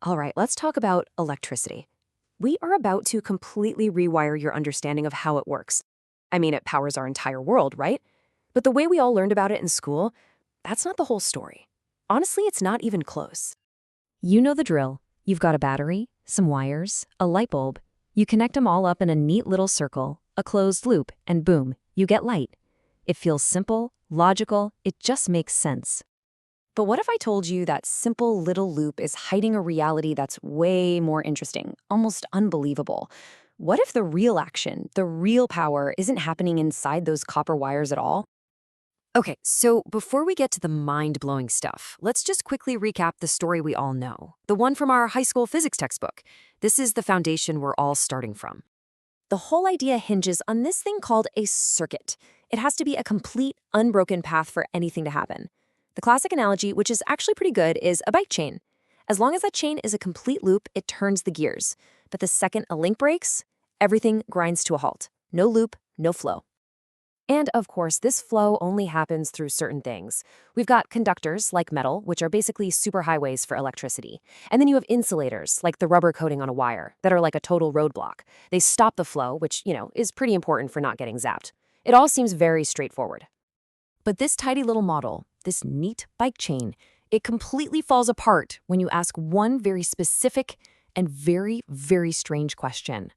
All right, let's talk about electricity. We are about to completely rewire your understanding of how it works. I mean, it powers our entire world, right? But the way we all learned about it in school, that's not the whole story. Honestly, it's not even close. You know the drill. You've got a battery, some wires, a light bulb. You connect them all up in a neat little circle, a closed loop, and boom, you get light. It feels simple, logical, it just makes sense. But what if I told you that simple little loop is hiding a reality that's way more interesting, almost unbelievable? What if the real action, the real power, isn't happening inside those copper wires at all? Okay, so before we get to the mind-blowing stuff, let's just quickly recap the story we all know, the one from our high school physics textbook. This is the foundation we're all starting from. The whole idea hinges on this thing called a circuit. It has to be a complete, unbroken path for anything to happen. The classic analogy, which is actually pretty good, is a bike chain. As long as that chain is a complete loop, it turns the gears. But the second a link breaks, everything grinds to a halt. No loop, no flow. And of course, this flow only happens through certain things. We've got conductors, like metal, which are basically superhighways for electricity. And then you have insulators, like the rubber coating on a wire, that are like a total roadblock. They stop the flow, which, is pretty important for not getting zapped. It all seems very straightforward. But this tidy little model, this neat bike chain, it completely falls apart when you ask one very specific and very, very strange question.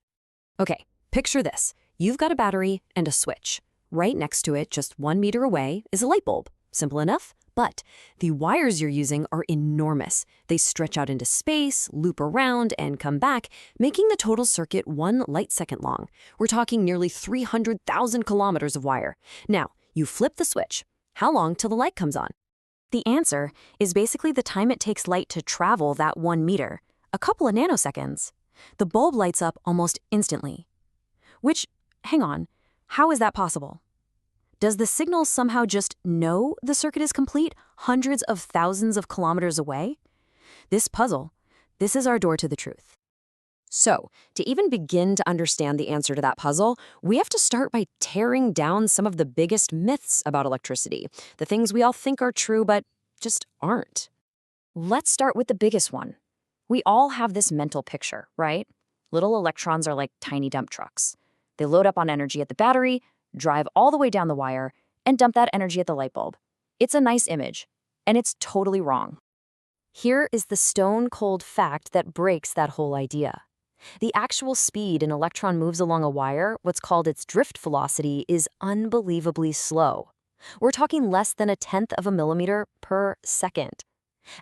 Okay, picture this. You've got a battery and a switch. Right next to it, just 1 meter away, is a light bulb. Simple enough, but the wires you're using are enormous. They stretch out into space, loop around, and come back, making the total circuit 1 light second long. We're talking nearly 300,000 kilometers of wire. Now, you flip the switch. How long till the light comes on? The answer is basically the time it takes light to travel that 1 meter, a couple of nanoseconds. The bulb lights up almost instantly. Which, hang on, how is that possible? Does the signal somehow just know the circuit is complete hundreds of thousands of kilometers away? This is our door to the truth. So, to even begin to understand the answer to that puzzle, we have to start by tearing down some of the biggest myths about electricity, the things we all think are true but just aren't. Let's start with the biggest one. We all have this mental picture, right? Little electrons are like tiny dump trucks. They load up on energy at the battery, drive all the way down the wire, and dump that energy at the light bulb. It's a nice image, and it's totally wrong. Here is the stone-cold fact that breaks that whole idea. The actual speed an electron moves along a wire, what's called its drift velocity, is unbelievably slow. We're talking less than 1/10 of a millimeter per second.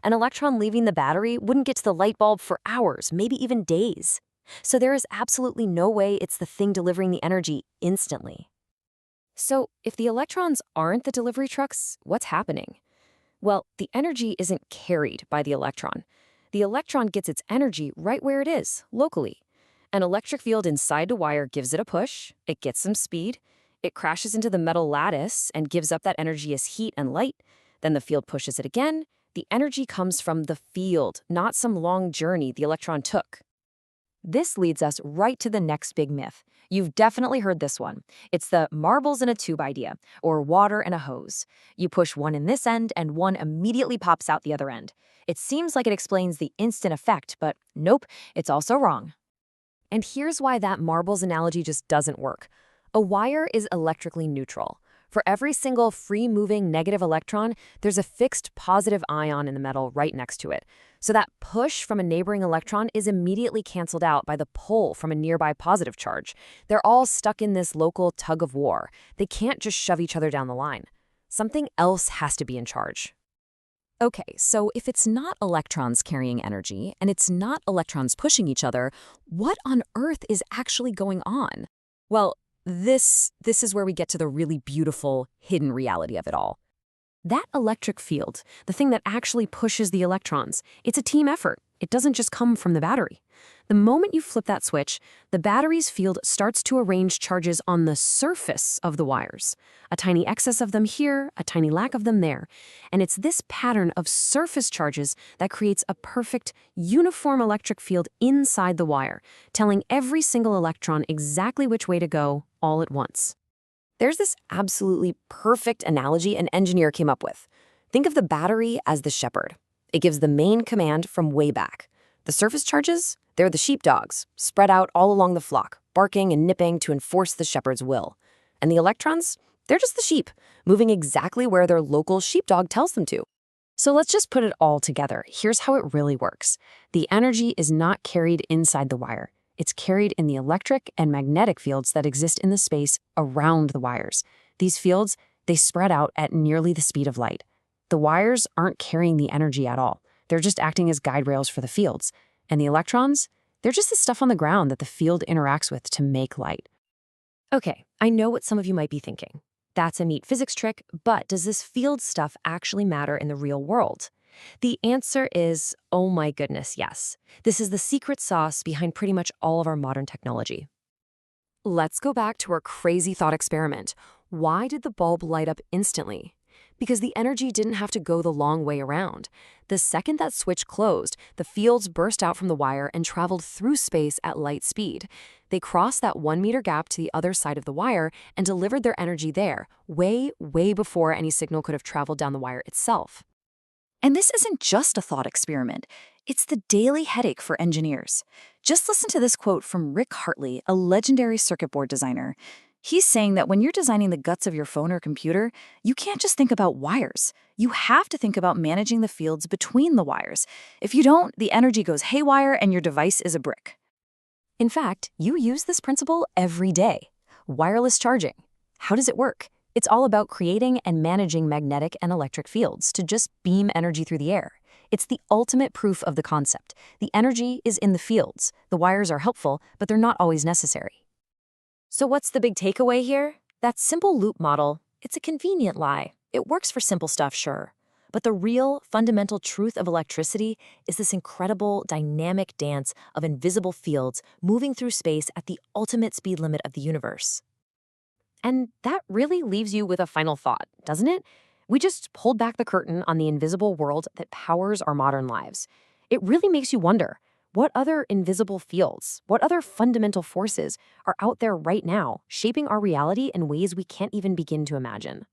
An electron leaving the battery wouldn't get to the light bulb for hours, maybe even days. So there is absolutely no way it's the thing delivering the energy instantly. So if the electrons aren't the delivery trucks, what's happening? Well, the energy isn't carried by the electron. The electron gets its energy right where it is, locally. An electric field inside the wire gives it a push, it gets some speed, it crashes into the metal lattice and gives up that energy as heat and light. Then the field pushes it again. The energy comes from the field, not some long journey the electron took. This leads us right to the next big myth. You've definitely heard this one. It's the marbles in a tube idea, or water in a hose. You push one in this end, and one immediately pops out the other end. It seems like it explains the instant effect, but nope, it's also wrong. And here's why that marbles analogy just doesn't work. A wire is electrically neutral. For every single free-moving negative electron, there's a fixed positive ion in the metal right next to it. So that push from a neighboring electron is immediately canceled out by the pull from a nearby positive charge. They're all stuck in this local tug of war. They can't just shove each other down the line. Something else has to be in charge. Okay, so if it's not electrons carrying energy, and it's not electrons pushing each other, what on earth is actually going on? Well, this is where we get to the really beautiful, hidden reality of it all. That electric field, the thing that actually pushes the electrons, it's a team effort. It doesn't just come from the battery. The moment you flip that switch, the battery's field starts to arrange charges on the surface of the wires. A tiny excess of them here, a tiny lack of them there. And it's this pattern of surface charges that creates a perfect, uniform electric field inside the wire, telling every single electron exactly which way to go all at once. There's this absolutely perfect analogy an engineer came up with. Think of the battery as the shepherd. It gives the main command from way back. The surface charges? They're the sheepdogs, spread out all along the flock, barking and nipping to enforce the shepherd's will. And the electrons? They're just the sheep, moving exactly where their local sheepdog tells them to. So let's just put it all together. Here's how it really works. The energy is not carried inside the wire. It's carried in the electric and magnetic fields that exist in the space around the wires. These fields, they spread out at nearly the speed of light. The wires aren't carrying the energy at all. They're just acting as guide rails for the fields. And the electrons, they're just the stuff on the ground that the field interacts with to make light. Okay, I know what some of you might be thinking. That's a neat physics trick, but does this field stuff actually matter in the real world? The answer is, oh my goodness, yes. This is the secret sauce behind pretty much all of our modern technology. Let's go back to our crazy thought experiment. Why did the bulb light up instantly? Because the energy didn't have to go the long way around. The second that switch closed, the fields burst out from the wire and traveled through space at light speed. They crossed that 1-meter gap to the other side of the wire and delivered their energy there, way, way before any signal could have traveled down the wire itself. And this isn't just a thought experiment. It's the daily headache for engineers. Just listen to this quote from Rick Hartley, a legendary circuit board designer. He's saying that when you're designing the guts of your phone or computer, you can't just think about wires. You have to think about managing the fields between the wires. If you don't, the energy goes haywire and your device is a brick. In fact, you use this principle every day. Wireless charging. How does it work? It's all about creating and managing magnetic and electric fields to just beam energy through the air. It's the ultimate proof of the concept. The energy is in the fields. The wires are helpful, but they're not always necessary. So what's the big takeaway here? That simple loop model, it's a convenient lie. It works for simple stuff, sure. But the real, fundamental truth of electricity is this incredible, dynamic dance of invisible fields moving through space at the ultimate speed limit of the universe. And that really leaves you with a final thought, doesn't it? We just pulled back the curtain on the invisible world that powers our modern lives. It really makes you wonder, what other invisible fields, what other fundamental forces are out there right now, shaping our reality in ways we can't even begin to imagine?